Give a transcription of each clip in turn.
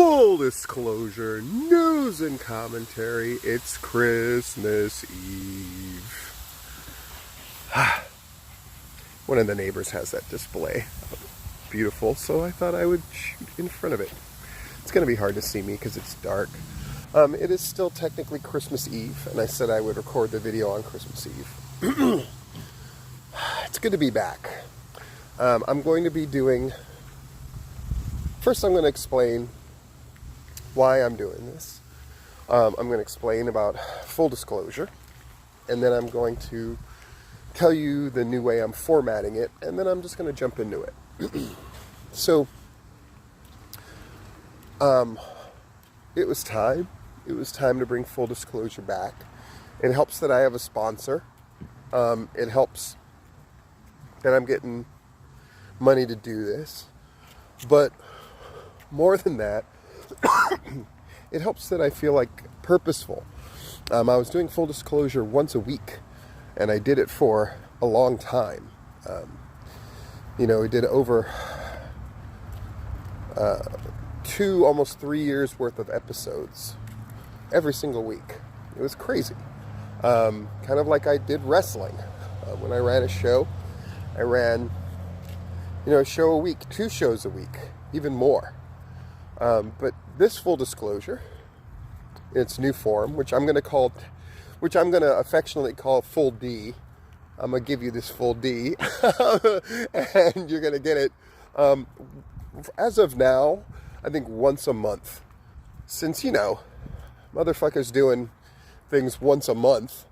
Full disclosure, news and commentary, it's Christmas Eve. One of the neighbors has that display. Beautiful, so I thought I would shoot in front of it. It's going to be hard to see me because it's dark. It is still technically Christmas Eve, and I said I would record the video on Christmas Eve. It's good to be back. I'm going to be doing... First, I'm going to explain why I'm doing this. I'm going to explain about full disclosure, and then I'm going to tell you the new way I'm formatting it, and then I'm just going to jump into it. So, it was time. It was time to bring full disclosure back. It helps that I have a sponsor. It helps that I'm getting money to do this. But more than that, it helps that I feel like purposeful. I was doing full disclosure once a week, and I did it for a long time. We did over 2, almost 3 years worth of episodes every single week. It was crazy. Kind of like I did wrestling. When I ran a show, I ran, a show a week, 2 shows a week, even more. But this full disclosure, in its new form, which I'm going to affectionately call Full D. I'm going to give you this Full D, and you're going to get it, as of now, I think once a month. Since, motherfuckers doing things once a month,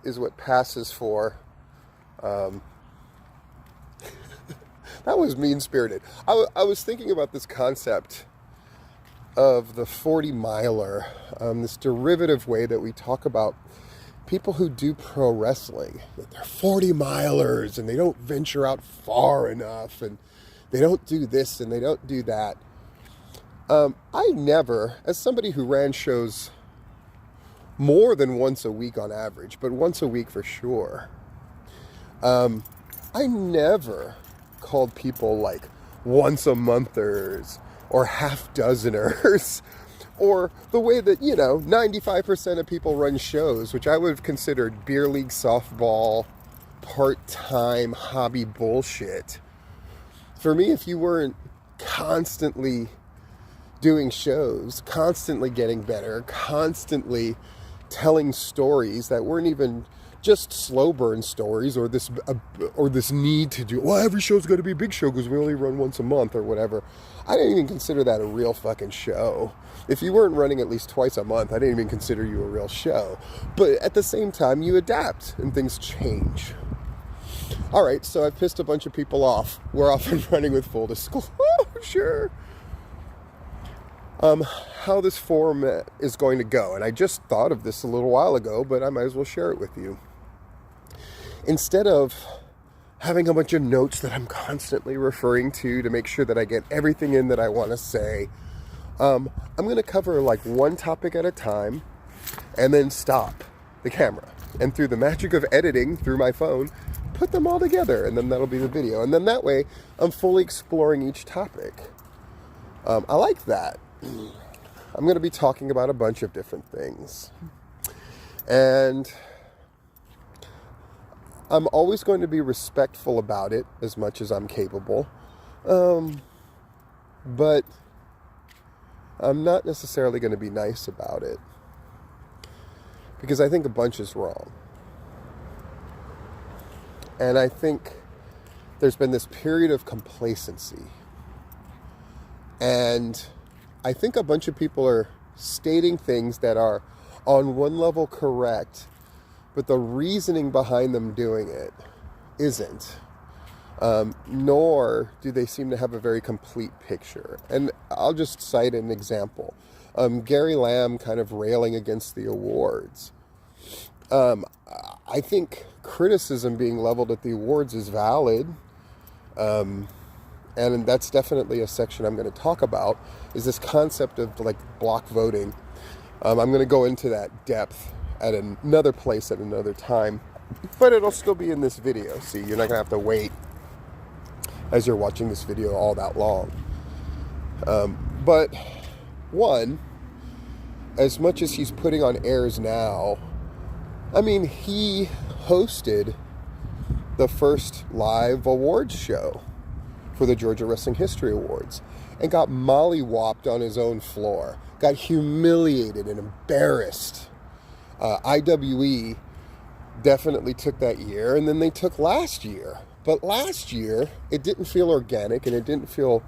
is what passes for, that was mean-spirited. I was thinking about this concept of the 40-miler, this derivative way that we talk about people who do pro wrestling. That they're 40-milers and they don't venture out far enough and they don't do this and they don't do that. I never, as somebody who ran shows more than once a week on average, but once a week for sure, I never called people like once a monthers or half dozeners or the way that 95% of people run shows, which I would have considered beer league softball part-time hobby bullshit. For me, if you weren't constantly doing shows, constantly getting better, constantly telling stories that weren't even just slow burn stories or this need to do, every show's got to be a big show because we only run once a month or whatever. I didn't even consider that a real fucking show. If you weren't running at least twice a month, I didn't even consider you a real show. But at the same time, you adapt and things change. All right, so I've pissed a bunch of people off. We're off and running with full disclosure. How this format is going to go. And I just thought of this a little while ago, but I might as well share it with you. Instead of having a bunch of notes that I'm constantly referring to make sure that I get everything in that I want to say, I'm going to cover like one topic at a time and then stop the camera. And through the magic of editing through my phone, put them all together, and then that'll be the video. And then that way, I'm fully exploring each topic. I like that. I'm going to be talking about a bunch of different things. And I'm always going to be respectful about it as much as I'm capable. But I'm not necessarily going to be nice about it. Because I think a bunch is wrong. And I think there's been this period of complacency. And I think a bunch of people are stating things that are on one level correct, but the reasoning behind them doing it isn't. Nor do they seem to have a very complete picture. And I'll just cite an example. Gary Lamb kind of railing against the awards. I think criticism being leveled at the awards is valid. And that's definitely a section I'm going to talk about, is this concept of like block voting. I'm going to go into that depth at another place at another time, but it'll still be in this video. See, you're not going to have to wait as you're watching this video all that long. But One, as much as he's putting on airs now, I mean, he hosted the first live awards show for the Georgia Wrestling History Awards and got mollywopped on his own floor, got humiliated and embarrassed. IWE definitely took that year, and then they took last year. But last year, it didn't feel organic, and it didn't feel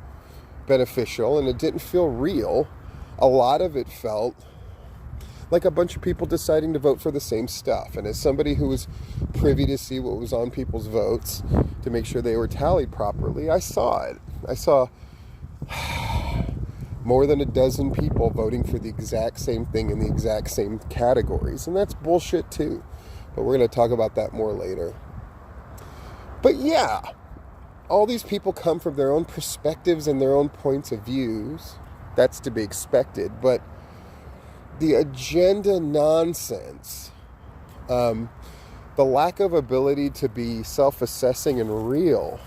beneficial, and it didn't feel real. A lot of it felt like a bunch of people deciding to vote for the same stuff. And as somebody who was privy to see what was on people's votes to make sure they were tallied properly, I saw it. I saw more than a dozen people voting for the exact same thing in the exact same categories. And that's bullshit too. But we're going to talk about that more later. But yeah, all these people come from their own perspectives and their own points of views. That's to be expected. But the agenda nonsense, the lack of ability to be self-assessing and real,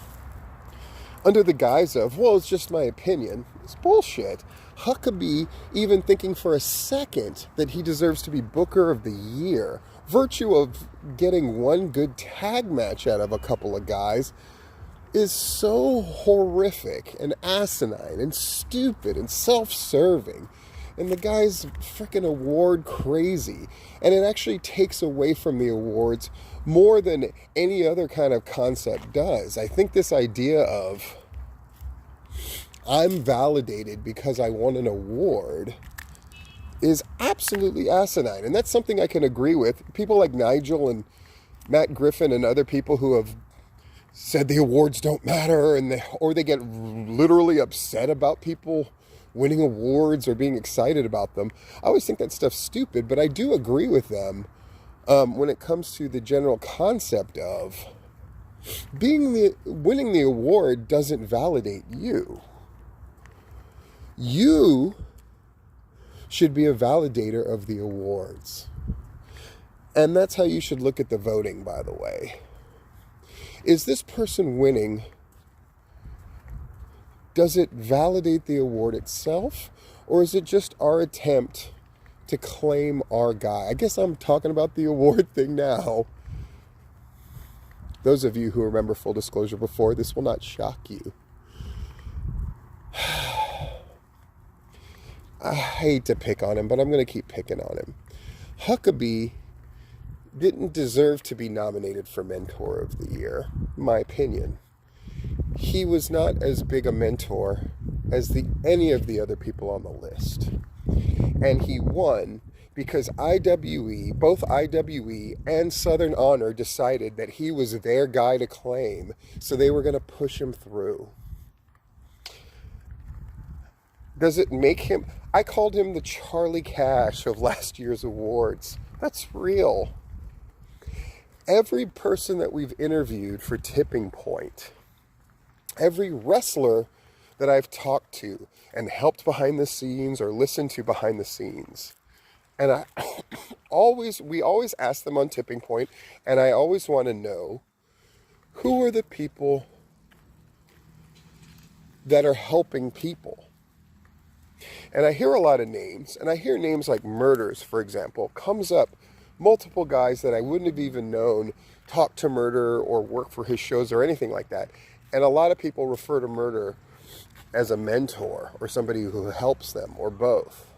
under the guise of, well, it's just my opinion, it's bullshit. Huckabee even thinking for a second that he deserves to be Booker of the Year, virtue of getting one good tag match out of a couple of guys, is so horrific and asinine and stupid and self-serving. And the guy's freaking award crazy. And it actually takes away from the awards more than any other kind of concept does. I think this idea of I'm validated because I won an award is absolutely asinine. And that's something I can agree with. People like Nigel and Matt Griffin and other people who have said the awards don't matter, and they get literally upset about people winning awards or being excited about them. I always think that stuff's stupid, but I do agree with them when it comes to the general concept of winning the award doesn't validate you. You should be a validator of the awards. And that's how you should look at the voting, by the way. Is this person winning? Does it validate the award itself, or is it just our attempt to claim our guy? I guess I'm talking about the award thing now. Those of you who remember full disclosure before, this will not shock you. I hate to pick on him, but I'm going to keep picking on him. Huckabee didn't deserve to be nominated for Mentor of the Year, in my opinion. He was not as big a mentor as any of the other people on the list. And he won because both IWE and Southern Honor decided that he was their guy to claim, so they were going to push him through. Does it make him... I called him the Charlie Cash of last year's awards. That's real. Every person that we've interviewed for Tipping Point, every wrestler that I've talked to and helped behind the scenes or listened to behind the scenes, and we always ask them on Tipping Point, and I always want to know, who are the people that are helping people? And I hear a lot of names, and I hear names like Murders, for example, comes up. Multiple guys that I wouldn't have even known talk to Murder or work for his shows or anything like that. And a lot of people refer to Murder as a mentor or somebody who helps them, or both.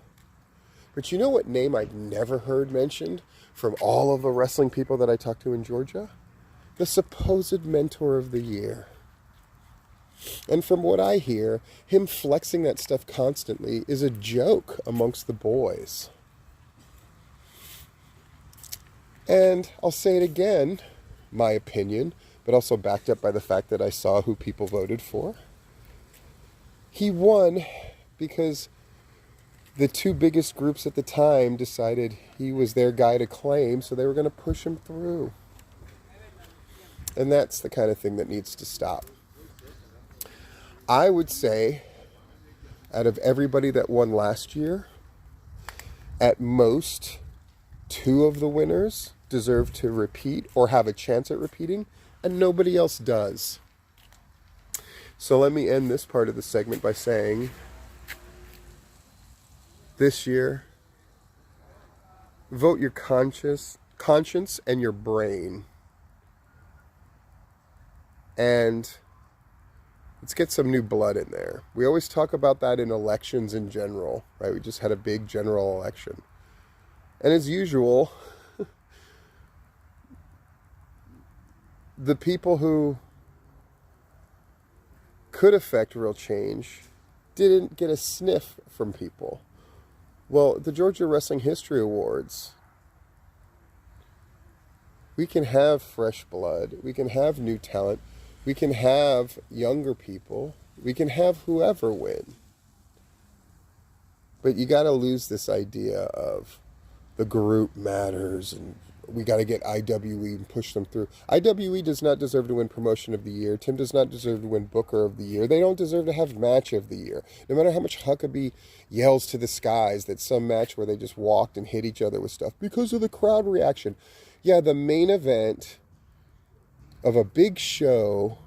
But you know what name I've never heard mentioned from all of the wrestling people that I talk to in Georgia? The supposed Mentor of the Year. And from what I hear, him flexing that stuff constantly is a joke amongst the boys. And I'll say it again, my opinion, but also backed up by the fact that I saw who people voted for. He won because the two biggest groups at the time decided he was their guy to claim, so they were going to push him through. And that's the kind of thing that needs to stop. I would say, out of everybody that won last year, at most, 2 of the winners deserve to repeat or have a chance at repeating, and nobody else does. So let me end this part of the segment by saying, this year, vote your conscience and your brain. And let's get some new blood in there. We always talk about that in elections in general, right? We just had a big general election. And as usual, the people who could affect real change didn't get a sniff from people. Well, the Georgia Wrestling History Awards, we can have fresh blood, we can have new talent, we can have younger people, we can have whoever win. But you got to lose this idea of the group matters and we got to get IWE and push them through. IWE does not deserve to win Promotion of the Year. Tim does not deserve to win Booker of the Year. They don't deserve to have Match of the Year. No matter how much Huckabee yells to the skies that some match where they just walked and hit each other with stuff because of the crowd reaction. Yeah, the main event of a big show,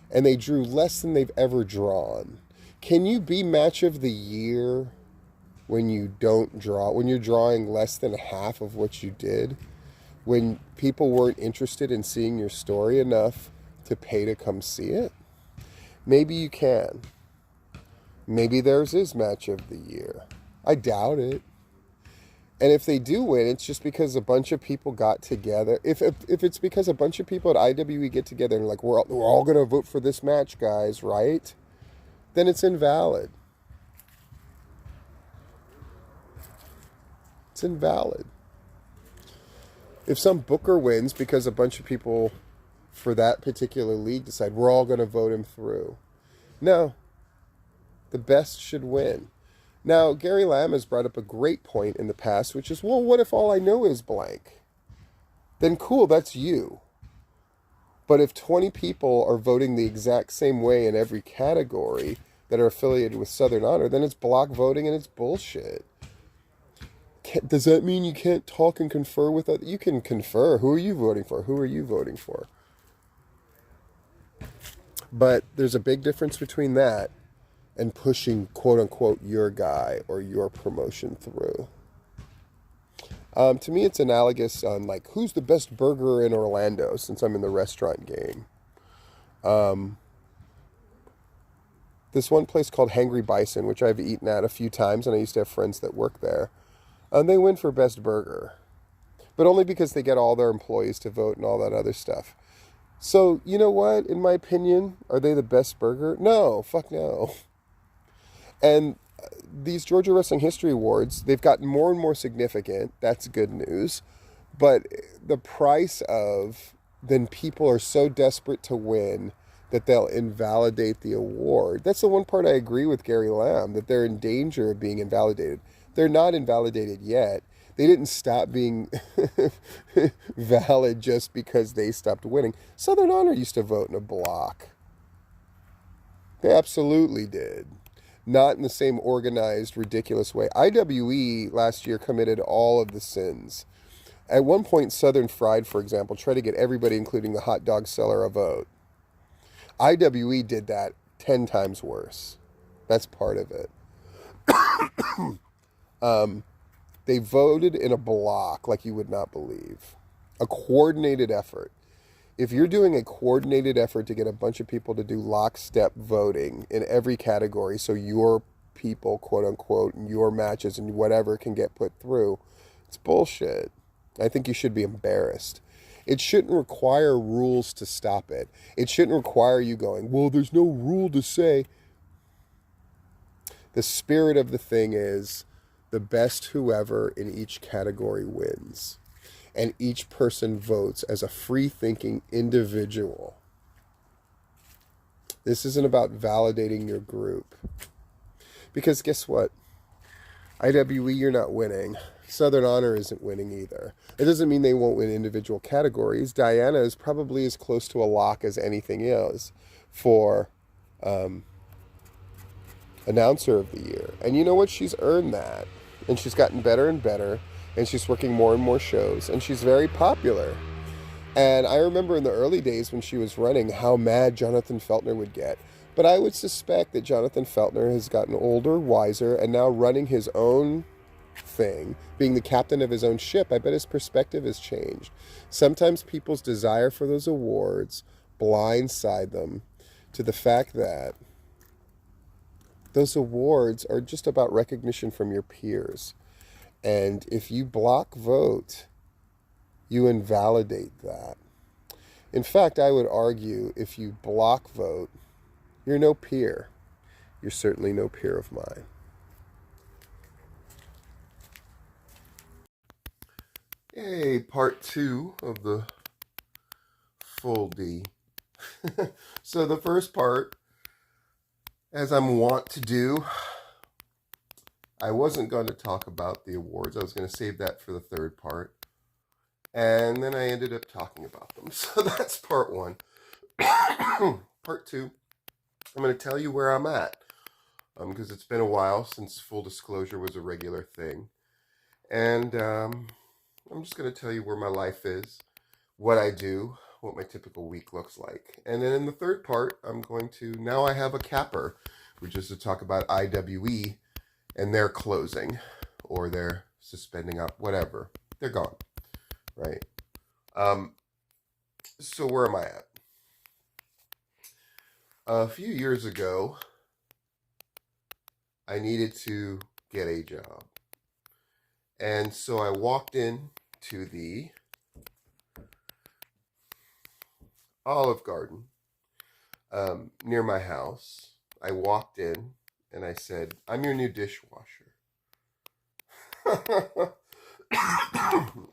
and they drew less than they've ever drawn. Can you be Match of the Year when you don't draw, when you're drawing less than half of what you did? When people weren't interested in seeing your story enough to pay to come see it? Maybe you can. Maybe theirs is Match of the Year. I doubt it. And if they do win, it's just because a bunch of people got together. If it's because a bunch of people at IWE get together and like, we're all going to vote for this match, guys, right? Then it's invalid. It's invalid. If some booker wins because a bunch of people for that particular league decide we're all going to vote him through. No. The best should win. Now, Gary Lamb has brought up a great point in the past, which is, well, what if all I know is blank? Then cool, that's you. But if 20 people are voting the exact same way in every category that are affiliated with Southern Honor, then it's block voting and it's bullshit. Does that mean you can't talk and confer with others? You can confer. Who are you voting for? Who are you voting for? But there's a big difference between that and pushing, quote-unquote, your guy or your promotion through. To me, it's analogous on, like, who's the best burger in Orlando, since I'm in the restaurant game. This one place called Hangry Bison, which I've eaten at a few times, and I used to have friends that work there. And they win for best burger, but only because they get all their employees to vote and all that other stuff. So, you know what? In my opinion, are they the best burger? No, fuck no. And these Georgia Wrestling History Awards, they've gotten more and more significant. That's good news. But the price of, then people are so desperate to win that they'll invalidate the award. That's the one part I agree with Gary Lamb, that they're in danger of being invalidated. They're not invalidated yet. They didn't stop being valid just because they stopped winning. Southern Honor used to vote in a block. They absolutely did. Not in the same organized, ridiculous way. IWE last year committed all of the sins. At one point, Southern Fried, for example, tried to get everybody, including the hot dog seller, a vote. IWE did that 10 times worse. That's part of it. They voted in a block like you would not believe. A coordinated effort. If you're doing a coordinated effort to get a bunch of people to do lockstep voting in every category so your people, quote unquote, and your matches and whatever can get put through, it's bullshit. I think you should be embarrassed. It shouldn't require rules to stop it. It shouldn't require you going, well, there's no rule to say. The spirit of the thing is the best whoever in each category wins. And each person votes as a free-thinking individual. This isn't about validating your group. Because guess what? IWE, you're not winning. Southern Honor isn't winning either. It doesn't mean they won't win individual categories. Diana is probably as close to a lock as anything else for Announcer of the Year. And you know what? She's earned that. And she's gotten better and better. And she's working more and more shows. And she's very popular. And I remember in the early days when she was running how mad Jonathan Feltner would get But I would suspect that Jonathan Feltner has gotten older, wiser, and now running his own thing, being the captain of his own ship. I bet his perspective has changed. Sometimes people's desire for those awards blindside them to the fact that those awards are just about recognition from your peers. And if you block vote, you invalidate that. In fact, I would argue if you block vote, you're no peer. You're certainly no peer of mine. Yay, part 2 of the full D. So the first part, as I'm wont to do, I wasn't going to talk about the awards. I was going to save that for the third part. And then I ended up talking about them. So that's part 1. Part 2, I'm going to tell you where I'm at. Because it's been a while since full disclosure was a regular thing. And I'm just going to tell you where my life is, what I do, what my typical week looks like. And then in the third part, I'm going to, now I have a capper, which is to talk about IWE and their closing, or their suspending up, whatever. They're gone, right? So where am I at? A few years ago, I needed to get a job. And so I walked in to the Olive Garden near my house. I walked in and I said, "I'm your new dishwasher."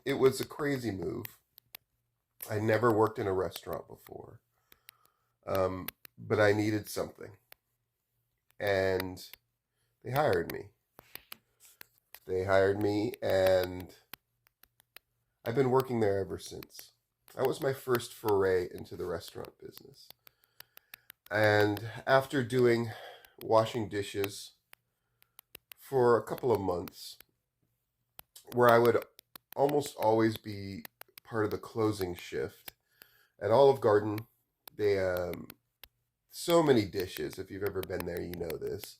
It was a crazy move. I never worked in a restaurant before, but I needed something. And they hired me. And I've been working there ever since. That was my first foray into the restaurant business. And after washing dishes for a couple of months, where I would almost always be part of the closing shift at Olive Garden, they so many dishes. If you've ever been there, you know this,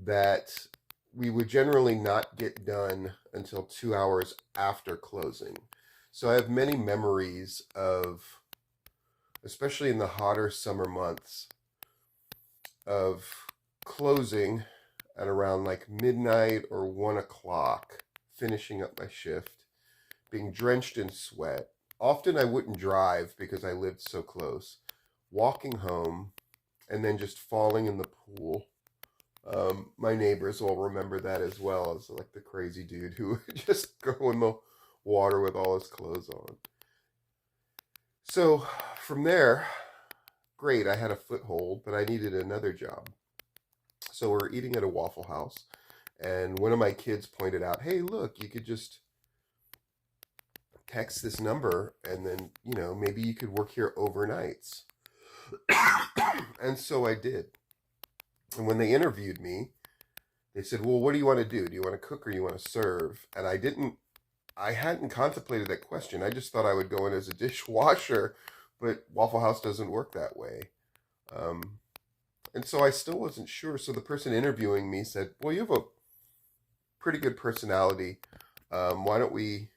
that we would generally not get done until 2 hours after closing. So I have many memories of, especially in the hotter summer months, of closing at around like midnight or 1 o'clock, finishing up my shift, being drenched in sweat. Often I wouldn't drive because I lived so close, walking home, and then just falling in the pool. My neighbors will remember that as well, as like the crazy dude who would just go in the water with all his clothes on. So from there, great, I had a foothold, but I needed another job. So we're eating at a Waffle House, and one of my kids pointed out, "Hey, look, you could just text this number, and then, maybe you could work here overnights." And so I did. And when they interviewed me, they said, "Well, what do you want to do? Do you want to cook or do you want to serve?" And I hadn't contemplated that question. I just thought I would go in as a dishwasher, but Waffle House doesn't work that way. And so I still wasn't sure. So the person interviewing me said, "Well, you have a pretty good personality. Why don't we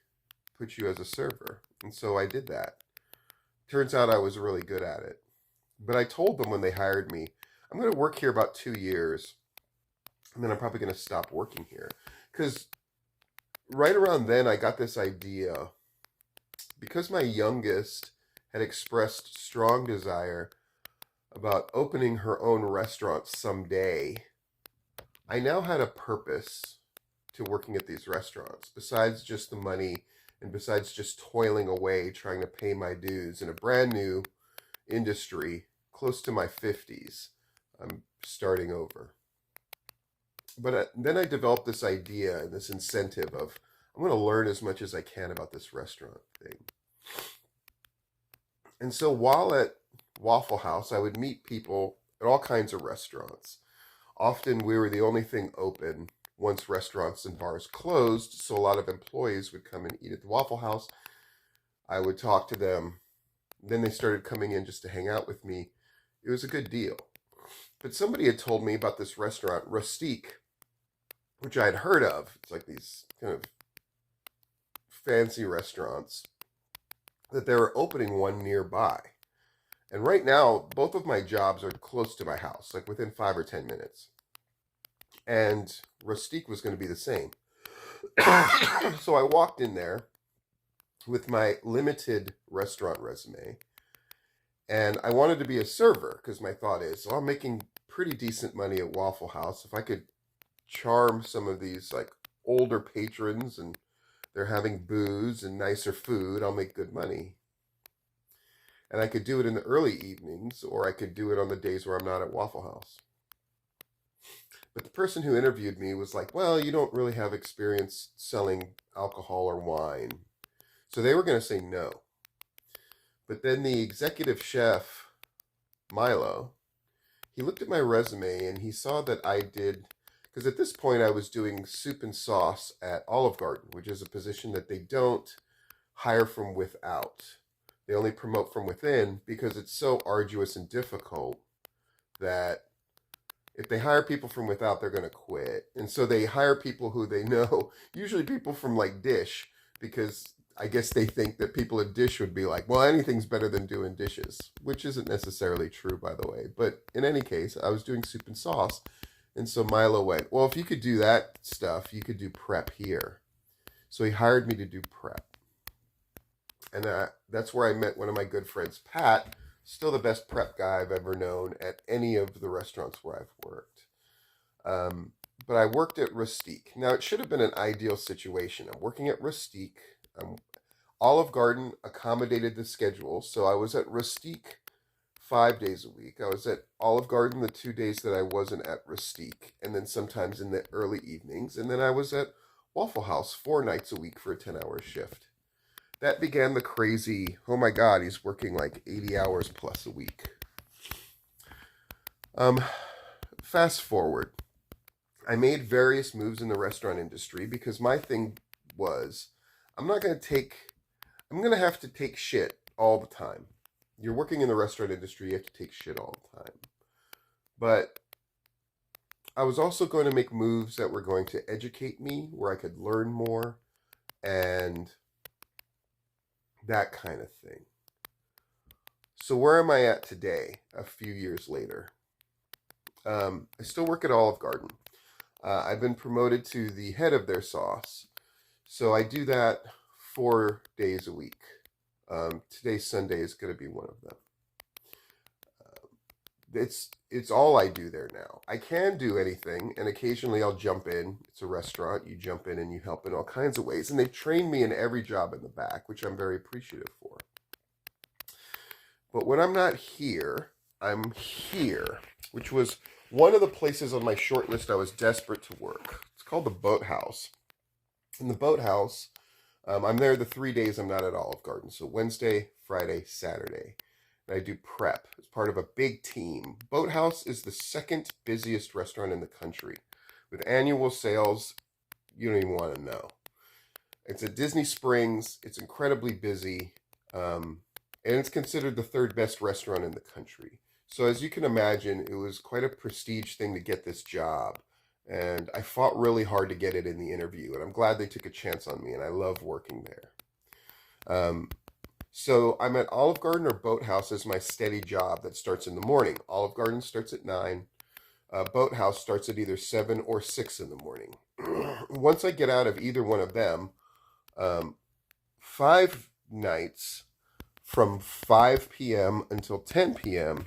put you as a server?" And so I did that. Turns out I was really good at it. But I told them when they hired me, "I'm going to work here about 2 years, and then I'm probably going to stop working here." Because right around then, I got this idea. Because my youngest had expressed strong desire about opening her own restaurant someday, I now had a purpose to working at these restaurants, besides just the money and besides just toiling away trying to pay my dues in a brand new industry close to my 50s. I'm starting over. But then I developed this idea and this incentive of, I'm going to learn as much as I can about this restaurant thing. And so while at Waffle House, I would meet people at all kinds of restaurants. Often we were the only thing open once restaurants and bars closed, so a lot of employees would come and eat at the Waffle House. I would talk to them. Then they started coming in just to hang out with me. It was a good deal. But somebody had told me about this restaurant, Rustique, which I had heard of. It's like these kind of fancy restaurants, that they were opening one nearby. And right now, both of my jobs are close to my house, like within 5 or 10 minutes. And Rustique was going to be the same. So I walked in there with my limited restaurant resume, and I wanted to be a server because my thought is, well, I'm making pretty decent money at Waffle House. If I could charm some of these like older patrons and they're having booze and nicer food, I'll make good money. And I could do it in the early evenings, or I could do it on the days where I'm not at Waffle House. But the person who interviewed me was like, well, you don't really have experience selling alcohol or wine. So they were going to say no. But then the executive chef, Milo, he looked at my resume and he saw that I did, because at this point I was doing soup and sauce at Olive Garden, which is a position that they don't hire from without. They only promote from within because it's so arduous and difficult that if they hire people from without, they're going to quit. And so they hire people who they know, usually people from like Dish, because I guess they think that people at Dish would be like, well, anything's better than doing dishes, which isn't necessarily true, by the way. But in any case, I was doing soup and sauce. And so Milo went, well, if you could do that stuff, you could do prep here. So he hired me to do prep. And that's where I met one of my good friends, Pat, still the best prep guy I've ever known at any of the restaurants where I've worked. But I worked at Rustique. Now, it should have been an ideal situation. I'm working at Rustique. Olive Garden accommodated the schedule, so I was at Rustique 5 days a week. I was at Olive Garden the 2 days that I wasn't at Rustique, and then sometimes in the early evenings. And then I was at Waffle House 4 nights a week for a 10-hour shift. That began the crazy, oh my God, he's working like 80 hours plus a week. Fast forward. I made various moves in the restaurant industry because my thing was, I'm going to have to take shit all the time. You're working in the restaurant industry, you have to take shit all the time. But I was also going to make moves that were going to educate me, where I could learn more, and that kind of thing. So where am I at today, a few years later? I still work at Olive Garden. I've been promoted to the head of their sauce. So I do that 4 days a week. Today's Sunday is going to be one of them. It's all I do there now. I can do anything, and occasionally I'll jump in. It's a restaurant. You jump in and you help in all kinds of ways. And they've trained me in every job in the back, which I'm very appreciative for. But when I'm not here, I'm here, which was one of the places on my short list I was desperate to work. It's called the Boathouse. In the Boathouse, I'm there the 3 days I'm not at Olive Garden. So Wednesday, Friday, Saturday. And I do prep as part of a big team. Boathouse is the second busiest restaurant in the country. With annual sales, you don't even want to know. It's at Disney Springs. It's incredibly busy. And it's considered the third best restaurant in the country. So as you can imagine, it was quite a prestige thing to get this job. And I fought really hard to get it in the interview. And I'm glad they took a chance on me. And I love working there. So I'm at Olive Garden or Boathouse as my steady job that starts in the morning. Olive Garden starts at 9. Boathouse starts at either 7 or 6 in the morning. Once I get out of either one of them, 5 nights from 5 p.m. until 10 p.m.,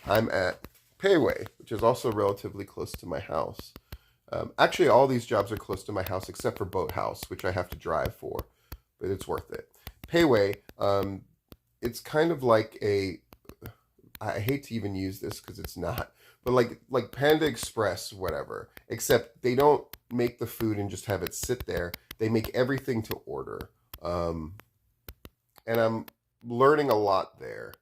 I'm at Payway, which is also relatively close to my house. Actually, all these jobs are close to my house except for Boathouse, which I have to drive for, but it's worth it. Payway, it's kind of like I hate to even use this because it's not, but like Panda Express, whatever, except they don't make the food and just have it sit there. They make everything to order. And I'm learning a lot there.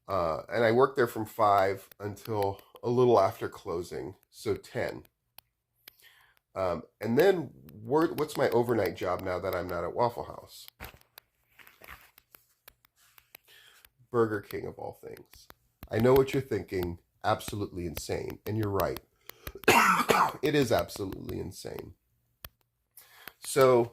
And I work there from 5 until a little after closing, so 10. And then what's my overnight job now that I'm not at Waffle House? Burger King of all things. I know what you're thinking. absolutely insane. And you're right. It is absolutely insane. So,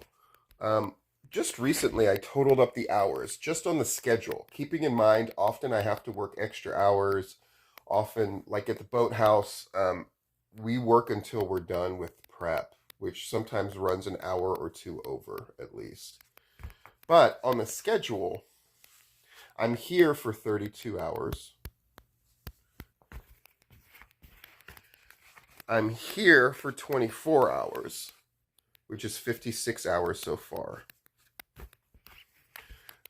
just recently, I totaled up the hours just on the schedule, keeping in mind often I have to work extra hours. Often, like at the boathouse, we work until we're done with prep, which sometimes runs an hour or two over at least. But on the schedule, I'm here for 32 hours. I'm here for 24 hours, which is 56 hours so far.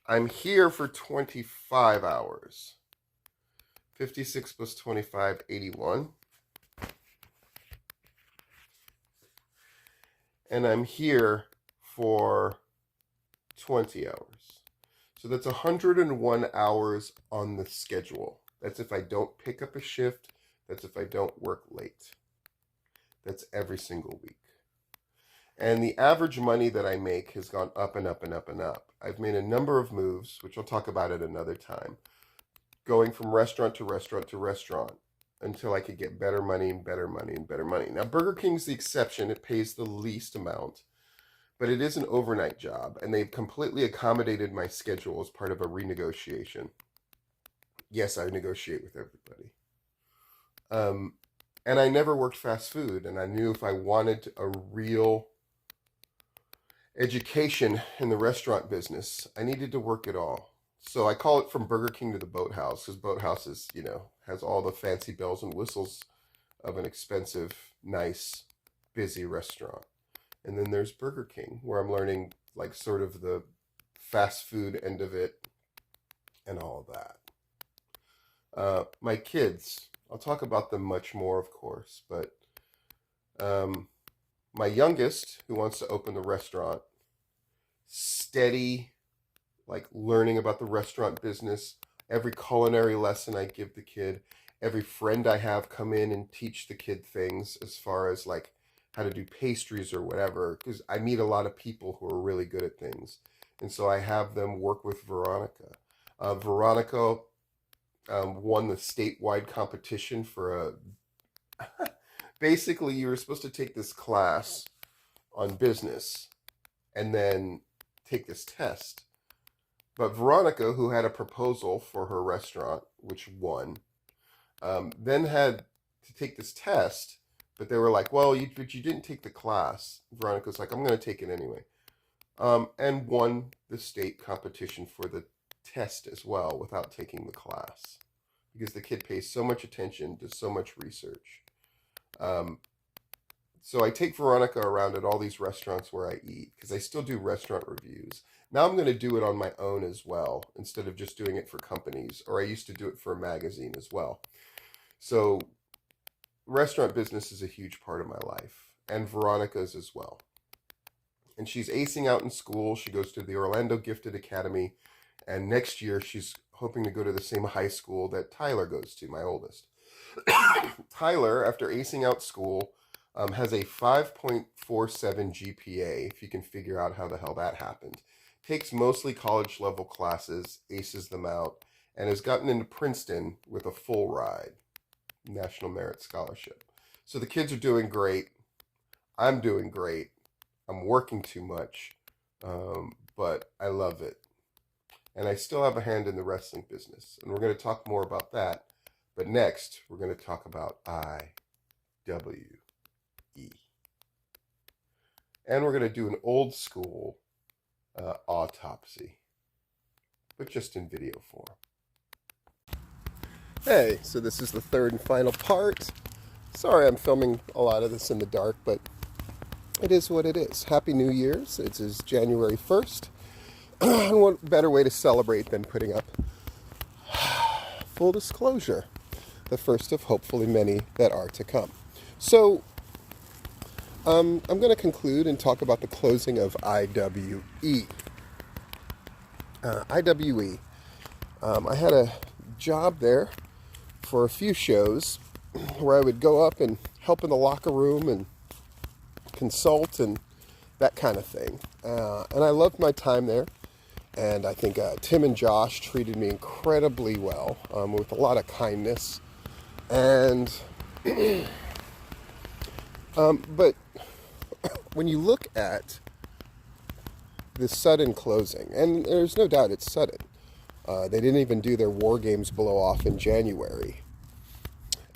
I'm here for 25 hours. 56 plus 25, 81. And I'm here for 20 hours. So that's 101 hours on the schedule. That's if I don't pick up a shift. That's if I don't work late. That's every single week. And the average money that I make has gone up and up and up and up. I've made a number of moves, which I'll talk about at another time, going from restaurant to restaurant to restaurant until I could get better money and better money and better money. Now, Burger King's the exception. It pays the least amount, but it is an overnight job, and they've completely accommodated my schedule as part of a renegotiation. Yes, I negotiate with everybody. And I never worked fast food, and I knew if I wanted a real education in the restaurant business, I needed to work it all. So I call it from Burger King to the Boathouse, because Boathouse is, has all the fancy bells and whistles of an expensive, nice, busy restaurant. And then there's Burger King, where I'm learning like sort of the fast food end of it and all of that. My kids, I'll talk about them much more, of course, but my youngest, who wants to open the restaurant, steady, like learning about the restaurant business. Every culinary lesson I give the kid, every friend I have come in and teach the kid things as far as like how to do pastries or whatever, because I meet a lot of people who are really good at things. And so I have them work with Veronica. Veronica won the statewide competition for a... Basically, you were supposed to take this class on business and then take this test. But Veronica, who had a proposal for her restaurant, which won, then had to take this test, but they were like, well, but you didn't take the class. Veronica's like, I'm going to take it anyway. And won the state competition for the test as well without taking the class. Because the kid pays so much attention, does so much research. So I take Veronica around at all these restaurants where I eat, because I still do restaurant reviews. Now I'm going to do it on my own as well, instead of just doing it for companies, or I used to do it for a magazine as well. So restaurant business is a huge part of my life, and Veronica's as well. And she's acing out in school. She goes to the Orlando Gifted Academy, and next year she's hoping to go to the same high school that Tyler goes to, my oldest. Tyler, after acing out school, has a 5.47 GPA, if you can figure out how the hell that happened. Takes mostly college level classes, aces them out, and has gotten into Princeton with a full ride, National Merit Scholarship. So the kids are doing great. I'm doing great. I'm working too much, but I love it. And I still have a hand in the wrestling business, and we're going to talk more about that. But next, we're going to talk about IWE. And we're going to do an old school autopsy, but just in video form. Hey, so this is the third and final part. Sorry I'm filming a lot of this in the dark, but it is what it is. Happy New Year's. It is January 1st. And what better way to celebrate than putting up full disclosure, the first of hopefully many that are to come. So I'm going to conclude and talk about the closing of IWE. IWE. I had a job there for a few shows where I would go up and help in the locker room and consult and that kind of thing. And I loved my time there. And I think Tim and Josh treated me incredibly well, with a lot of kindness. And, but when you look at the sudden closing, and there's no doubt it's sudden. They didn't even do their War Games blow off in January.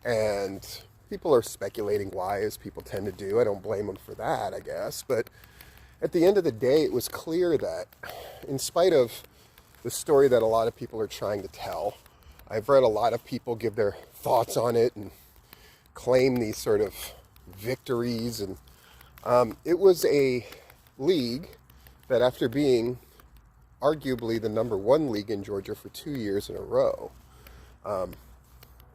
And people are speculating why, as people tend to do. I don't blame them for that, I guess. But at the end of the day, it was clear that in spite of the story that a lot of people are trying to tell, I've read a lot of people give their thoughts on it and claim these sort of victories. And it was a league that, after being arguably the number one league in Georgia for 2 years in a row,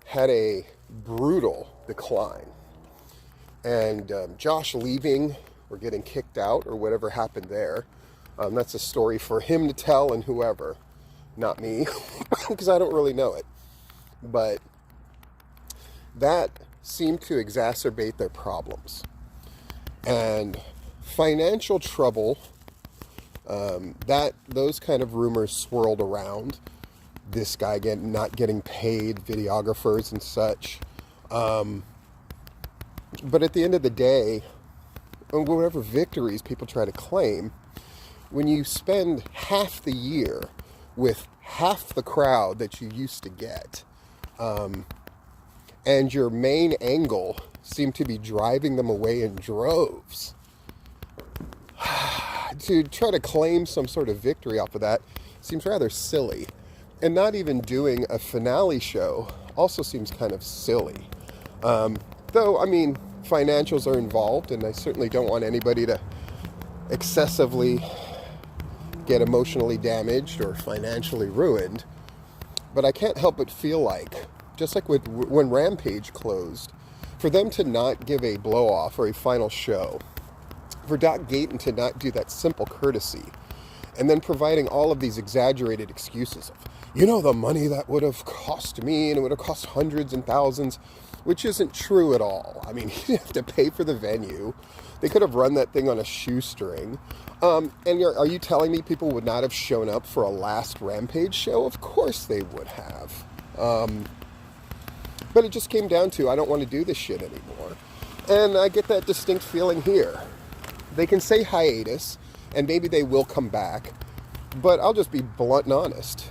had a brutal decline. And Josh leaving or getting kicked out or whatever happened there, that's a story for him to tell and whoever, not me, because I don't really know it. But that seemed to exacerbate their problems. And financial trouble, those kind of rumors swirled around. This guy not getting paid, videographers and such. But at the end of the day, whatever victories people try to claim, when you spend half the year with half the crowd that you used to get, and your main angle seemed to be driving them away in droves, to try to claim some sort of victory off of that seems rather silly. And not even doing a finale show also seems kind of silly. Though, I mean, financials are involved, and I certainly don't want anybody to excessively get emotionally damaged or financially ruined. But I can't help but feel like, just like when Rampage closed, for them to not give a blow-off or a final show, for Doc Gayton to not do that simple courtesy, and then providing all of these exaggerated excuses of, the money that would have cost me, and it would have cost hundreds and thousands, which isn't true at all. I mean, you have to pay for the venue. They could have run that thing on a shoestring. And are you telling me people would not have shown up for a last Rampage show? Of course they would have. But it just came down to, I don't want to do this shit anymore. And I get that distinct feeling here. They can say hiatus, and maybe they will come back, but I'll just be blunt and honest.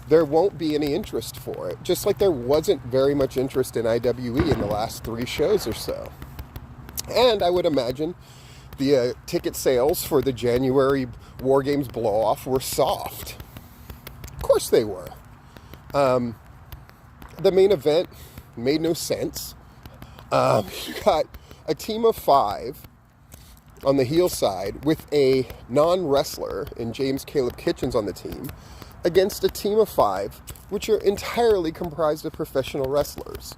There won't be any interest for it, just like there wasn't very much interest in IWE in the last 3 shows or so. And I would imagine the ticket sales for the January War Games blow-off were soft. Of course they were. The main event made no sense. You got a team of 5 on the heel side with a non-wrestler in James Caleb Kitchens on the team against a team of 5 which are entirely comprised of professional wrestlers.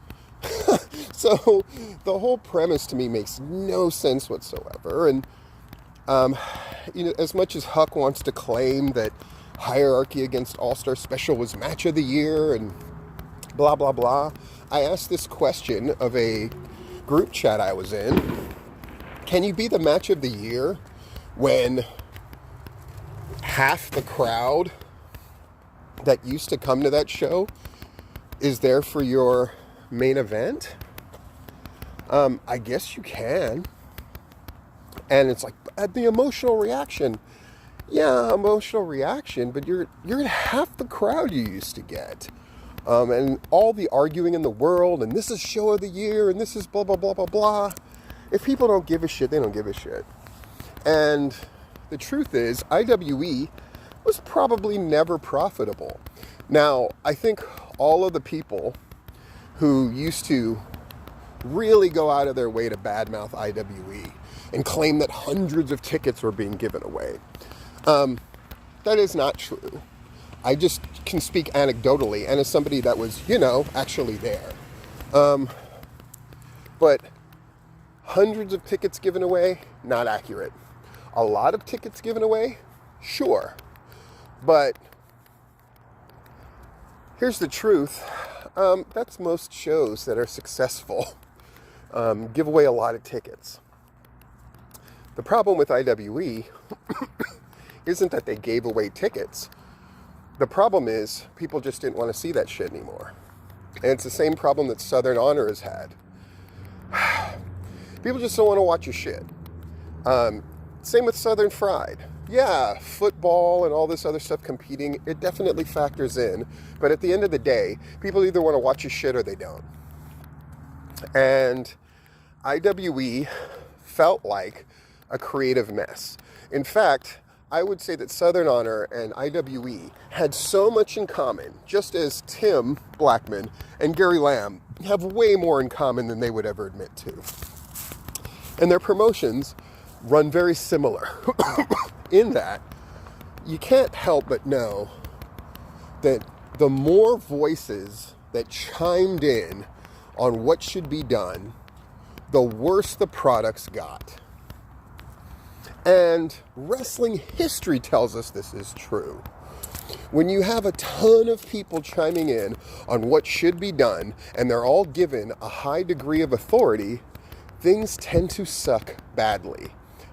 So the whole premise to me makes no sense whatsoever. And as much as Huck wants to claim that Hierarchy against All-Star Special was match of the year and blah blah blah, I asked this question of a group chat I was in. Can you be the match of the year when half the crowd that used to come to that show is there for your main event? I guess you can. And it's like, the emotional reaction. Yeah, emotional reaction, but you're half the crowd you used to get. And all the arguing in the world, and this is show of the year, and this is blah, blah, blah, blah, blah. If people don't give a shit, they don't give a shit. And the truth is, IWE was probably never profitable. Now, I think all of the people who used to really go out of their way to badmouth IWE and claim that hundreds of tickets were being given away, that is not true. I just can speak anecdotally, and as somebody that was, actually there. But hundreds of tickets given away, not accurate. A lot of tickets given away, sure. But here's the truth. That's most shows that are successful. Give away a lot of tickets. The problem with IWE isn't that they gave away tickets. The problem is people just didn't want to see that shit anymore. And it's the same problem that Southern Honor has had. People just don't want to watch your shit. Same with Southern Fried. Yeah, football and all this other stuff competing, it definitely factors in. But at the end of the day, people either want to watch your shit or they don't. And IWE felt like a creative mess. In fact, I would say that Southern Honor and IWE had so much in common, just as Tim Blackman and Gary Lamb have way more in common than they would ever admit to. And their promotions run very similar in that you can't help but know that the more voices that chimed in on what should be done, the worse the products got. And wrestling history tells us this is true. When you have a ton of people chiming in on what should be done, and they're all given a high degree of authority, things tend to suck badly.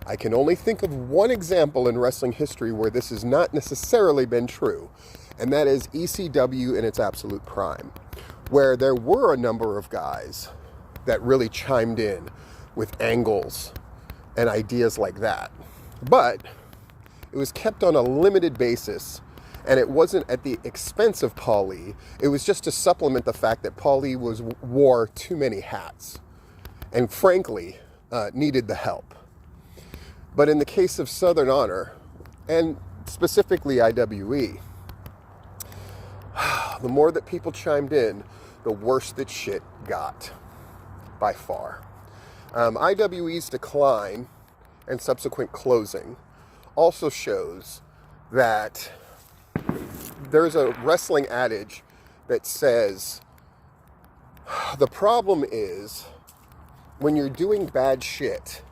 I can only think of one example in wrestling history where this has not necessarily been true, and that is ECW in its absolute prime, where there were a number of guys that really chimed in with angles and ideas like that. But it was kept on a limited basis, and it wasn't at the expense of Paul Lee. It was just to supplement the fact that Paul Lee wore too many hats and frankly needed the help. But in the case of Southern Honor, and specifically IWE, the more that people chimed in, the worse that shit got, by far. IWE's decline and subsequent closing also shows that there's a wrestling adage that says, the problem is when you're doing bad shit,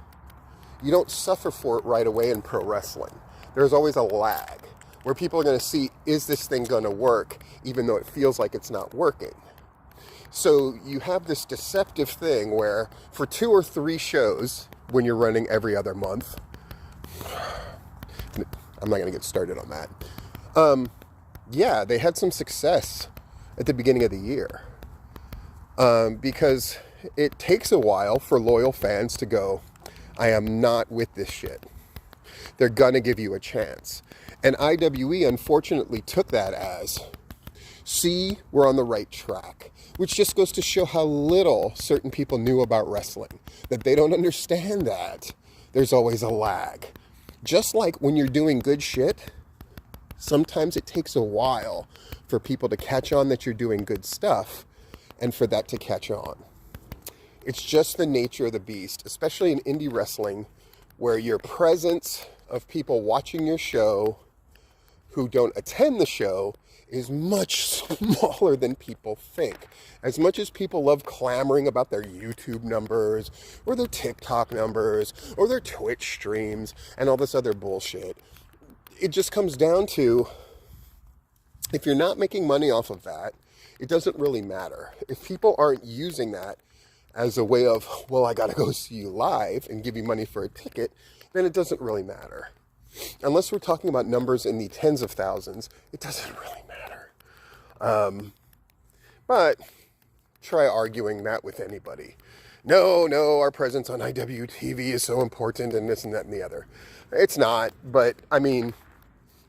you don't suffer for it right away in pro wrestling. There's always a lag where people are going to see, is this thing going to work, even though it feels like it's not working. So you have this deceptive thing where for 2 or 3 shows, when you're running every other month, I'm not going to get started on that. Yeah, they had some success at the beginning of the year. Because it takes a while for loyal fans to go, I am not with this shit. They're gonna give you a chance. And IWE unfortunately took that as, see, we're on the right track. Which just goes to show how little certain people knew about wrestling. That they don't understand that there's always a lag. Just like when you're doing good shit, sometimes it takes a while for people to catch on that you're doing good stuff and for that to catch on. It's just the nature of the beast, especially in indie wrestling, where your presence of people watching your show who don't attend the show is much smaller than people think. As much as people love clamoring about their YouTube numbers, or their TikTok numbers, or their Twitch streams, and all this other bullshit, it just comes down to, if you're not making money off of that, it doesn't really matter. If people aren't using that as a way of, well, I gotta go see you live and give you money for a ticket, then it doesn't really matter. Unless we're talking about numbers in the tens of thousands, it doesn't really matter. But try arguing that with anybody. No, our presence on IWTV is so important and this and that and the other. It's not, but I mean,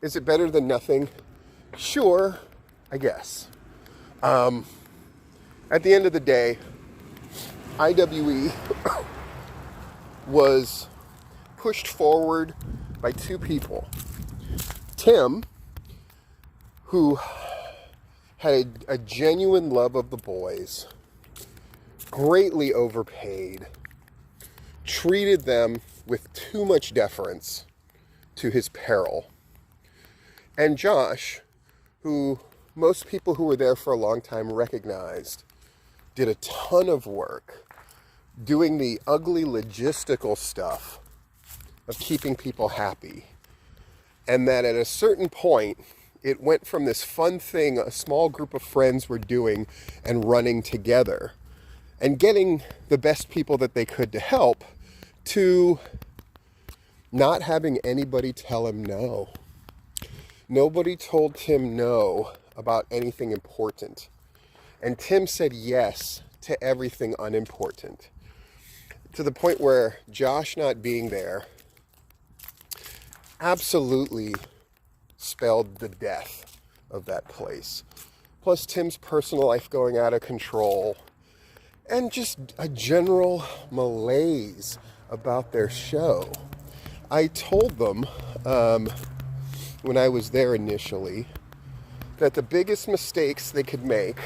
is it better than nothing? Sure, I guess. At the end of the day, IWE was pushed forward by 2 people. Tim, who had a genuine love of the boys, greatly overpaid, treated them with too much deference to his peril. And Josh, who most people who were there for a long time recognized, did a ton of work doing the ugly logistical stuff of keeping people happy. And that at a certain point, it went from this fun thing a small group of friends were doing and running together and getting the best people that they could to help, to not having anybody tell him no. Nobody told Tim no about anything important. And Tim said yes to everything unimportant. To the point where Josh not being there absolutely spelled the death of that place. Plus Tim's personal life going out of control. And just a general malaise about their show. I told them when I was there initially that the biggest mistakes they could make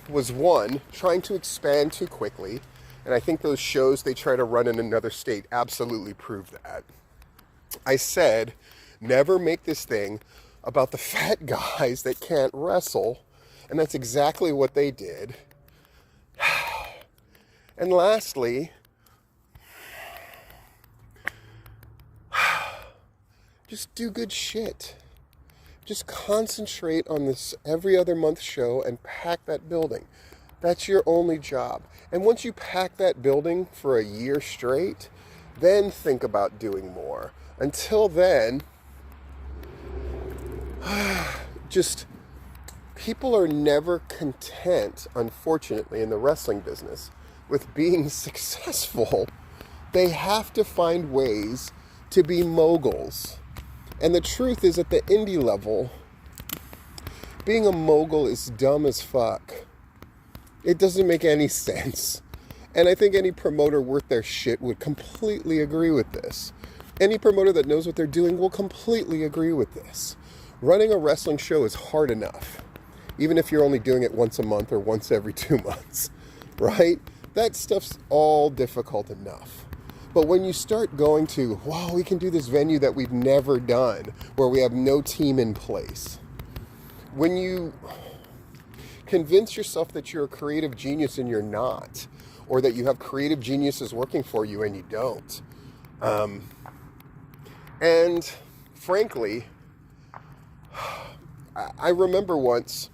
was, one, trying to expand too quickly. And I think those shows they try to run in another state absolutely prove that. I said, never make this thing about the fat guys that can't wrestle. And that's exactly what they did. And lastly, just do good shit. Just concentrate on this every other month show and pack that building. That's your only job. And once you pack that building for a year straight, then think about doing more. Until then, just people are never content, unfortunately, in the wrestling business with being successful. They have to find ways to be moguls. And the truth is, at the indie level, being a mogul is dumb as fuck. It doesn't make any sense. And I think any promoter worth their shit would completely agree with this. Any promoter that knows what they're doing will completely agree with this. Running a wrestling show is hard enough, even if you're only doing it once a month or once every 2 months, right? That stuff's all difficult enough. But when you start going to, wow, we can do this venue that we've never done, where we have no team in place. When you convince yourself that you're a creative genius and you're not, or that you have creative geniuses working for you and you don't. And frankly, I remember once,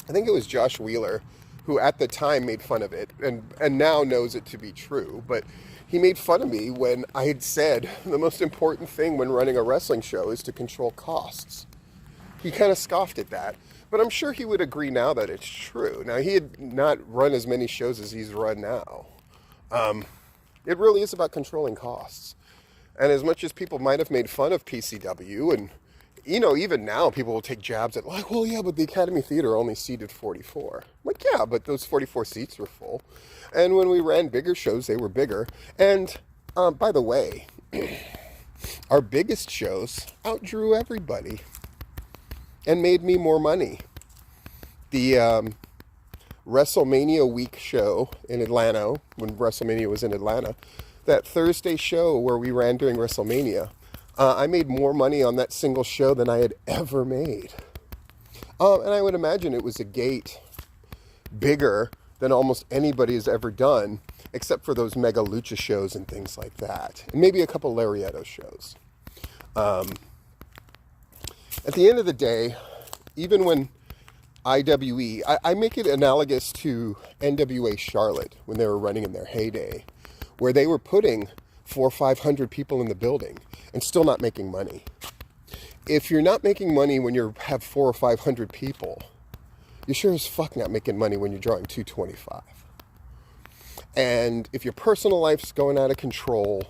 I think it was Josh Wheeler, who at the time made fun of it, and now knows it to be true, but he made fun of me when I had said the most important thing when running a wrestling show is to control costs. He kind of scoffed at that, but I'm sure he would agree now that it's true. Now, he had not run as many shows as he's run now. It really is about controlling costs. And as much as people might have made fun of PCW, and, you know, even now people will take jabs at, like, well, yeah, but the Academy Theater only seated 44. I'm like, yeah, but those 44 seats were full. And when we ran bigger shows, they were bigger. And by the way, our biggest shows outdrew everybody and made me more money. The WrestleMania week show in Atlanta, when WrestleMania was in Atlanta, that Thursday show where we ran during WrestleMania, I made more money on that single show than I had ever made. And I would imagine it was a gate bigger than almost anybody has ever done, except for those mega lucha shows and things like that. And maybe a couple Lariato shows. At the end of the day, even when IWE, I make it analogous to NWA Charlotte when they were running in their heyday, where they were putting 400 or 500 people in the building and still not making money. If you're not making money when you have 400 or 500 people, you're sure as fuck not making money when you're drawing 225. And if your personal life's going out of control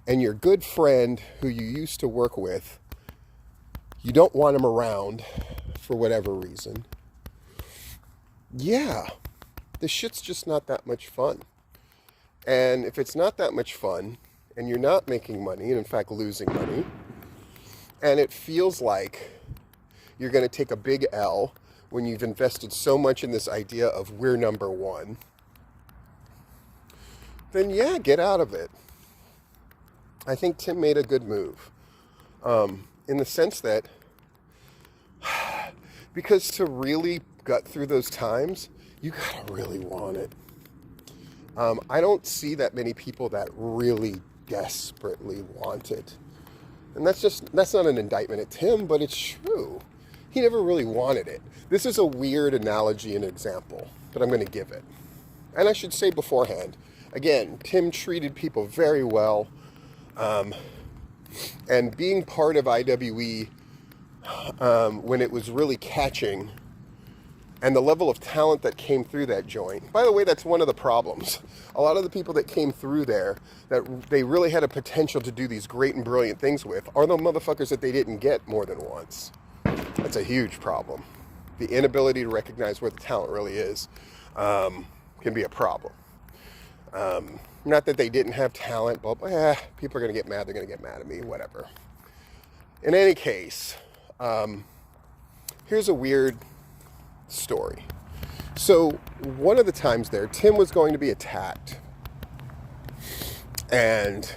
and your good friend who you used to work with, you don't want him around for whatever reason, yeah, the shit's just not that much fun. And if it's not that much fun, and you're not making money, and in fact losing money, and it feels like you're going to take a big L when you've invested so much in this idea of we're number one, then yeah, get out of it. I think Tim made a good move. In the sense that, because to really gut through those times, you gotta really want it. I don't see that many people that really desperately want it. And that's not an indictment at Tim, but it's true. He never really wanted it. This is a weird analogy and example, but I'm going to give it. And I should say beforehand, again, Tim treated people very well. And being part of IWE, when it was really catching, and the level of talent that came through that joint. By the way, that's one of the problems. A lot of the people that came through there that they really had a potential to do these great and brilliant things with are the motherfuckers that they didn't get more than once. That's a huge problem. The inability to recognize where the talent really is can be a problem. Not that they didn't have talent, but people are going to get mad. They're going to get mad at me, whatever. In any case, here's a weird story. So one of the times there, Tim was going to be attacked. And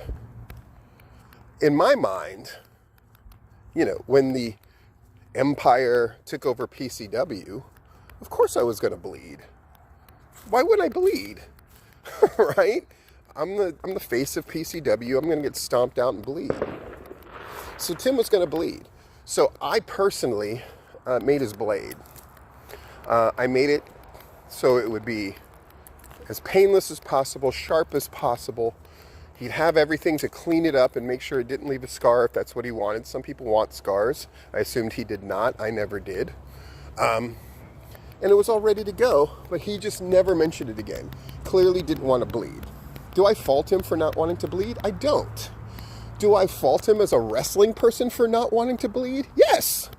in my mind, you know, when the Empire took over PCW, of course I was going to bleed. Why would I bleed? Right? I'm the face of PCW. I'm going to get stomped out and bleed. So Tim was going to bleed. So I personally made his blade. I made it so it would be as painless as possible, sharp as possible. He'd have everything to clean it up and make sure it didn't leave a scar if that's what he wanted. Some people want scars. I assumed he did not. I never did. And it was all ready to go, but he just never mentioned it again. Clearly didn't want to bleed. Do I fault him for not wanting to bleed? I don't. Do I fault him as a wrestling person for not wanting to bleed? Yes.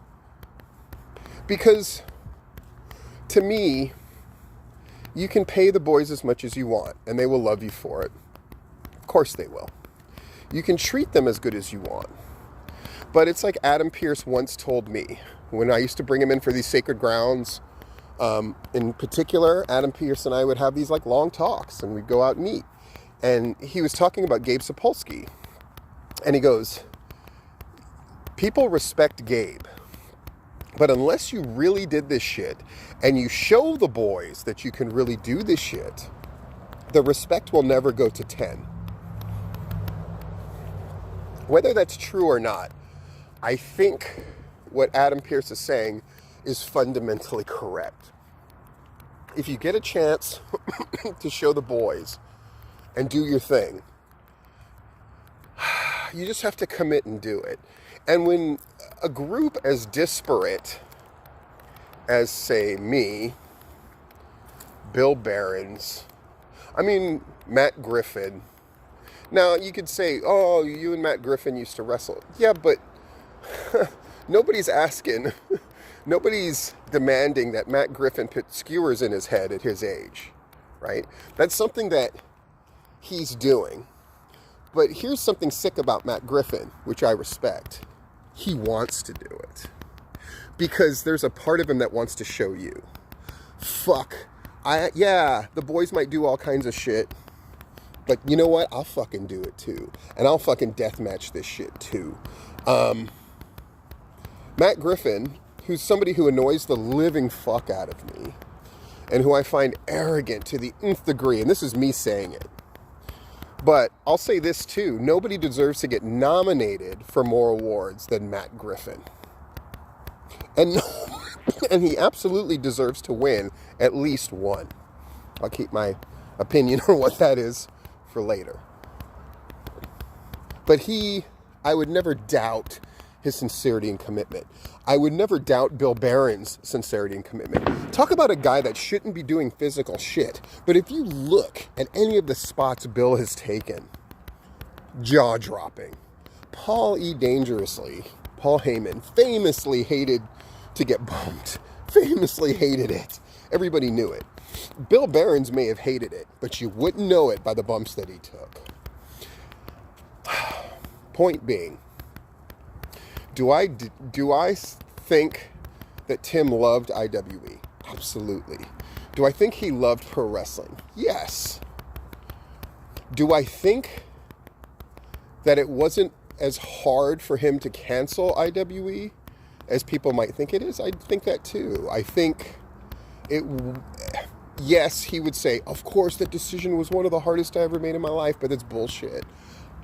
Because to me, you can pay the boys as much as you want, and they will love you for it. Of course they will. You can treat them as good as you want. But it's like Adam Pearce once told me, when I used to bring him in for these sacred grounds, in particular, Adam Pearce and I would have these like long talks, and we'd go out and eat. And he was talking about Gabe Sapolsky. And he goes, people respect Gabe. But unless you really did this shit, and you show the boys that you can really do this shit, the respect will never go to 10. Whether that's true or not, I think what Adam Pearce is saying is fundamentally correct. If you get a chance to show the boys and do your thing, you just have to commit and do it. And when a group as disparate as, say, me, Bill Behrens, Matt Griffin. Now, you could say, oh, you and Matt Griffin used to wrestle. Yeah, but nobody's asking, nobody's demanding that Matt Griffin put skewers in his head at his age, right? That's something that he's doing. But here's something sick about Matt Griffin, which I respect. He wants to do it. Because there's a part of him that wants to show you. The boys might do all kinds of shit. But you know what? I'll fucking do it too. And I'll fucking deathmatch this shit too. Matt Griffin, who's somebody who annoys the living fuck out of me, and who I find arrogant to the nth degree, and this is me saying it. But I'll say this too, nobody deserves to get nominated for more awards than Matt Griffin. And he absolutely deserves to win at least one. I'll keep my opinion on what that is for later. But I would never doubt his sincerity and commitment. I would never doubt Bill Behrens' sincerity and commitment. Talk about a guy that shouldn't be doing physical shit. But if you look at any of the spots Bill has taken, jaw-dropping. Paul Heyman, famously hated to get bumped. Famously hated it. Everybody knew it. Bill Behrens may have hated it, but you wouldn't know it by the bumps that he took. Point being, do I think that Tim loved IWE? Absolutely. Do I think he loved pro wrestling? Yes. Do I think that it wasn't as hard for him to cancel IWE as people might think it is? I think that too. I think yes, he would say, of course, that decision was one of the hardest I ever made in my life, but it's bullshit.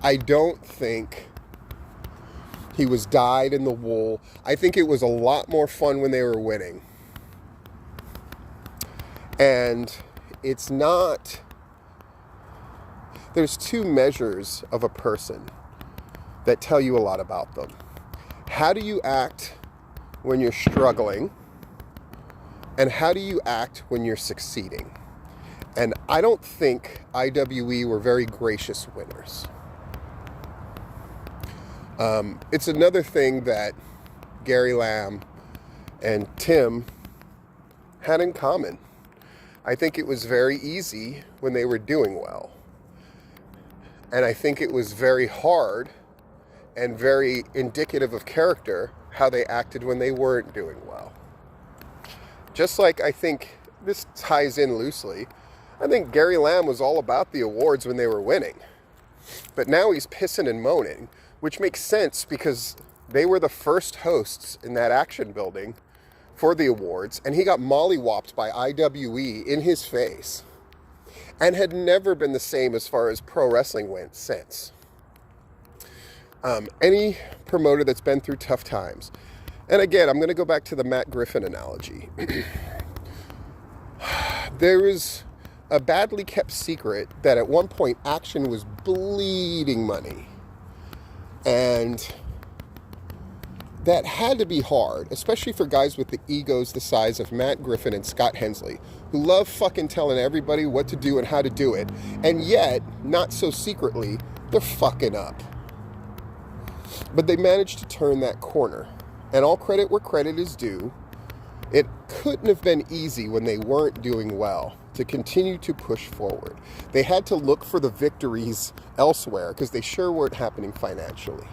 I don't think he was dyed in the wool. I think it was a lot more fun when they were winning. And it's not... There's two measures of a person that tell you a lot about them. How do you act when you're struggling? And how do you act when you're succeeding? And I don't think IWE were very gracious winners. It's another thing that Gary Lamb and Tim had in common. I think it was very easy when they were doing well. And I think it was very hard and very indicative of character how they acted when they weren't doing well. Just like I think this ties in loosely, I think Gary Lamb was all about the awards when they were winning. But now he's pissing and moaning, which makes sense because they were the first hosts in that action building for the awards, and he got mollywopped by IWE in his face and had never been the same as far as pro wrestling went since. Any promoter that's been through tough times, and again, I'm going to go back to the Matt Griffin analogy. There is a badly kept secret that at one point Action was bleeding money. And that had to be hard, especially for guys with the egos the size of Matt Griffin and Scott Hensley, who love fucking telling everybody what to do and how to do it. And yet, not so secretly, they're fucking up. But they managed to turn that corner. And all credit where credit is due. It couldn't have been easy when they weren't doing well to continue to push forward. They had to look for the victories elsewhere because they sure weren't happening financially.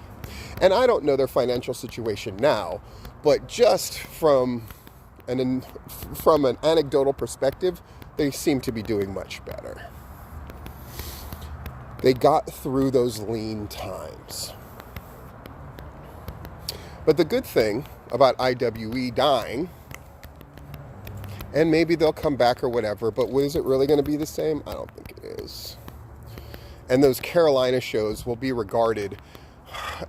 And I don't know their financial situation now, but just from an anecdotal perspective, they seem to be doing much better. They got through those lean times. But the good thing about IWE dying, and maybe they'll come back or whatever, but is it really going to be the same? I don't think it is. And those Carolina shows will be regarded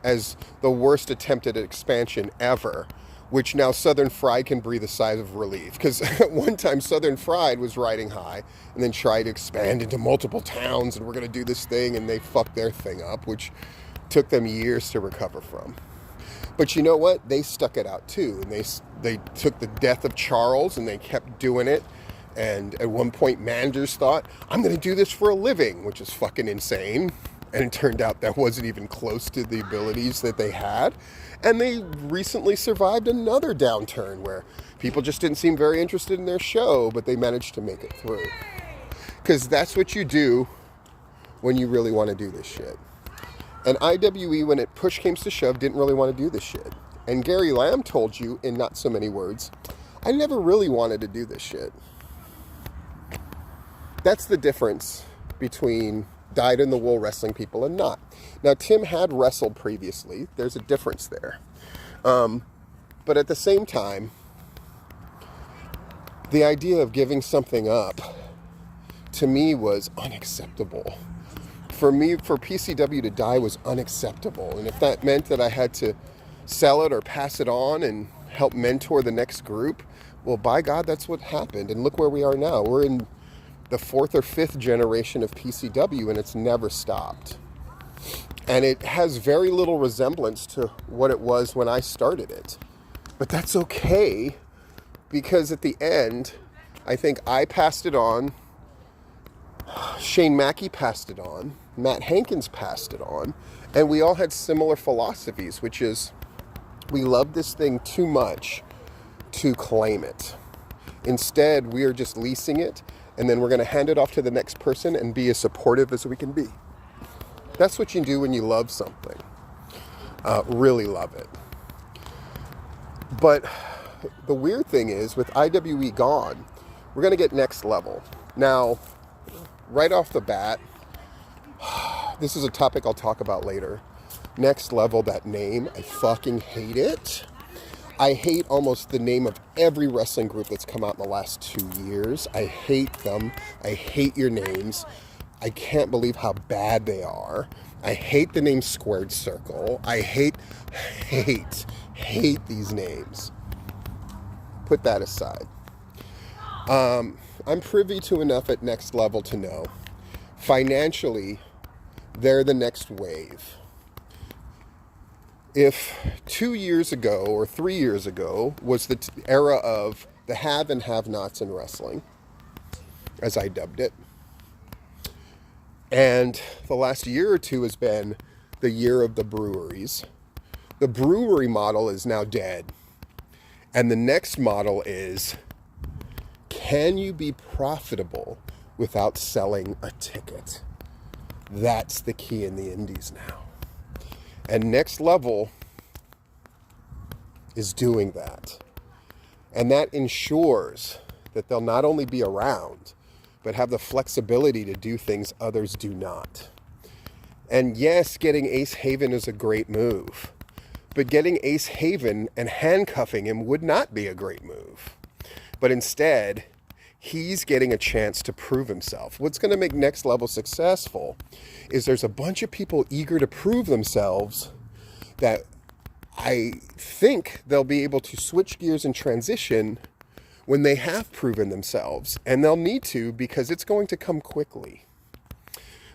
as the worst attempted expansion ever, which now Southern Fried can breathe a sigh of relief. Because at one time Southern Fried was riding high and then tried to expand into multiple towns and we're going to do this thing, and they fucked their thing up, which took them years to recover from. But you know what? They stuck it out too. And they took the death of Charles and they kept doing it. And at one point, managers thought, I'm going to do this for a living, which is fucking insane. And it turned out that wasn't even close to the abilities that they had. And they recently survived another downturn where people just didn't seem very interested in their show, but they managed to make it through. Because that's what you do when you really want to do this shit. And IWE, when it push came to shove, didn't really want to do this shit. And Gary Lamb told you, in not so many words, I never really wanted to do this shit. That's the difference between dyed-in-the-wool wrestling people and not. Now, Tim had wrestled previously. There's a difference there. But at the same time, the idea of giving something up, to me, was unacceptable. For me, for PCW to die was unacceptable. And if that meant that I had to sell it or pass it on and help mentor the next group, well, by God, that's what happened. And look where we are now. We're in the fourth or fifth generation of PCW, and it's never stopped. And it has very little resemblance to what it was when I started it. But that's okay, because at the end, I think I passed it on, Shane Mackey passed it on, Matt Hankins passed it on, and we all had similar philosophies, which is we love this thing too much to claim it. Instead, we are just leasing it, and then we're going to hand it off to the next person and be as supportive as we can be. That's what you do when you love something. Really love it. But the weird thing is, with IWE gone, we're going to get Next Level. Now, right off the bat, this is a topic I'll talk about later. Next Level, that name, I fucking hate it. I hate almost the name of every wrestling group that's come out in the last 2 years. I hate them. I hate your names. I can't believe how bad they are. I hate the name Squared Circle. I hate these names. Put that aside. I'm privy to enough at Next Level to know financially they're the next wave. If 2 years ago or 3 years ago was the era of the have and have-nots in wrestling, as I dubbed it. And the last year or two has been the year of the breweries. The brewery model is now dead. And the next model is, can you be profitable without selling a ticket? That's the key in the indies now. And Next Level is doing that. And that ensures that they'll not only be around, but have the flexibility to do things others do not. And yes, getting Ace Haven is a great move. But getting Ace Haven and handcuffing him would not be a great move. But instead, he's getting a chance to prove himself. What's going to make Next Level successful is there's a bunch of people eager to prove themselves that I think they'll be able to switch gears and transition when they have proven themselves. And they'll need to, because it's going to come quickly.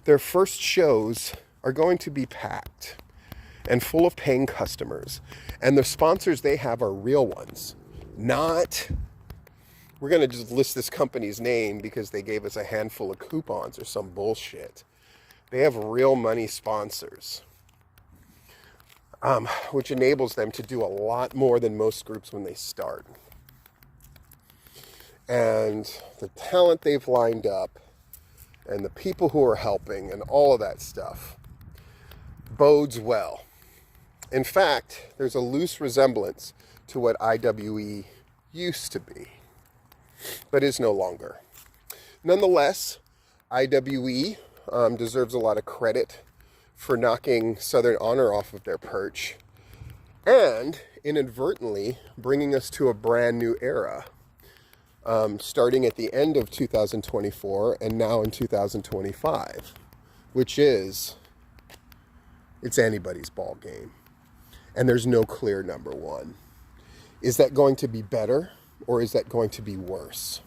Their first shows are going to be packed and full of paying customers. And the sponsors they have are real ones. Not, we're going to just list this company's name because they gave us a handful of coupons or some bullshit. They have real money sponsors, which enables them to do a lot more than most groups when they start. And the talent they've lined up and the people who are helping and all of that stuff bodes well. In fact, there's a loose resemblance to what IWE used to be, but is no longer. Nonetheless, IWE deserves a lot of credit for knocking Southern Honor off of their perch and inadvertently bringing us to a brand new era, starting at the end of 2024 and now in 2025, which is, it's anybody's ball game. And there's no clear number one. Is that going to be better or is that going to be worse?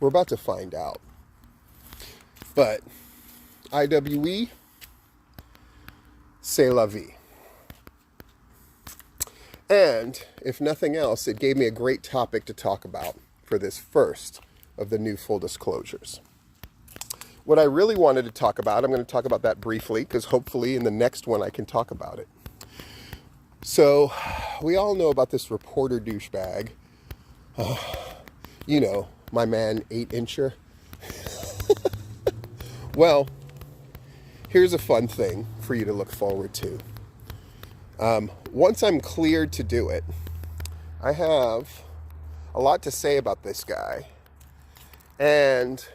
We're about to find out. But IWE, c'est la vie. And if nothing else, it gave me a great topic to talk about for this first of the new full disclosures. What I really wanted to talk about, I'm going to talk about that briefly because hopefully in the next one I can talk about it. So, we all know about this reporter douchebag. You know, my man 8-incher. Well, here's a fun thing for you to look forward to. Once I'm cleared to do it, I have a lot to say about this guy. And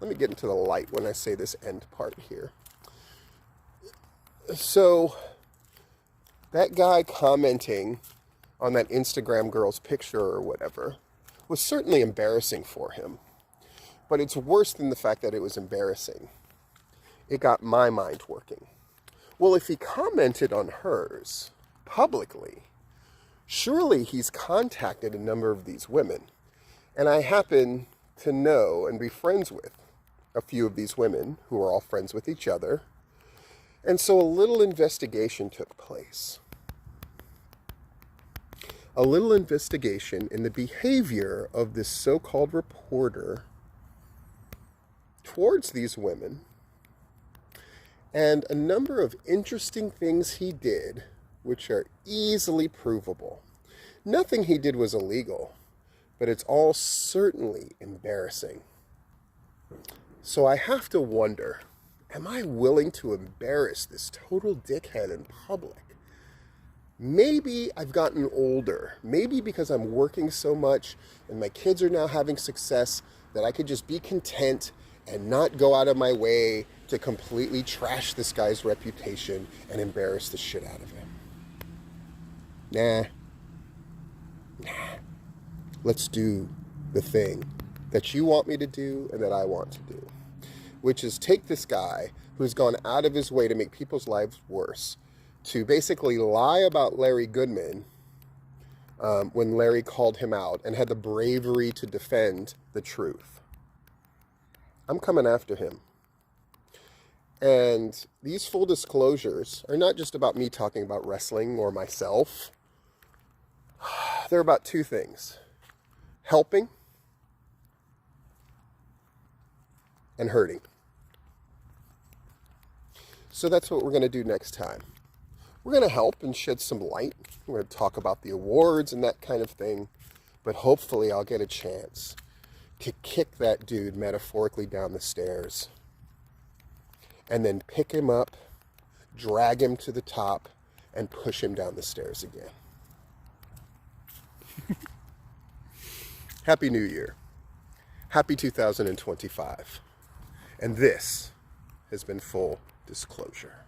let me get into the light when I say this end part here. So, that guy commenting on that Instagram girl's picture or whatever was certainly embarrassing for him. But it's worse than the fact that it was embarrassing. It got my mind working. Well, if he commented on hers publicly, surely he's contacted a number of these women. And I happen to know and be friends with a few of these women who are all friends with each other. And so a little investigation took place. A little investigation in the behavior of this so-called reporter towards these women, and a number of interesting things he did, which are easily provable. Nothing he did was illegal, but it's all certainly embarrassing. So I have to wonder, am I willing to embarrass this total dickhead in public? Maybe I've gotten older. Maybe because I'm working so much and my kids are now having success that I could just be content and not go out of my way to completely trash this guy's reputation and embarrass the shit out of him. Nah. Let's do the thing that you want me to do and that I want to do, which is take this guy who's gone out of his way to make people's lives worse, to basically lie about Larry Goodman when Larry called him out and had the bravery to defend the truth. I'm coming after him. And these full disclosures are not just about me talking about wrestling or myself. They're about two things. helping and hurting. So that's what we're going to do next time. We're going to help and shed some light. We're going to talk about the awards and that kind of thing. But hopefully I'll get a chance to kick that dude metaphorically down the stairs and then pick him up, drag him to the top, and push him down the stairs again. Happy New Year. Happy 2025. And this has been Full Disclosure.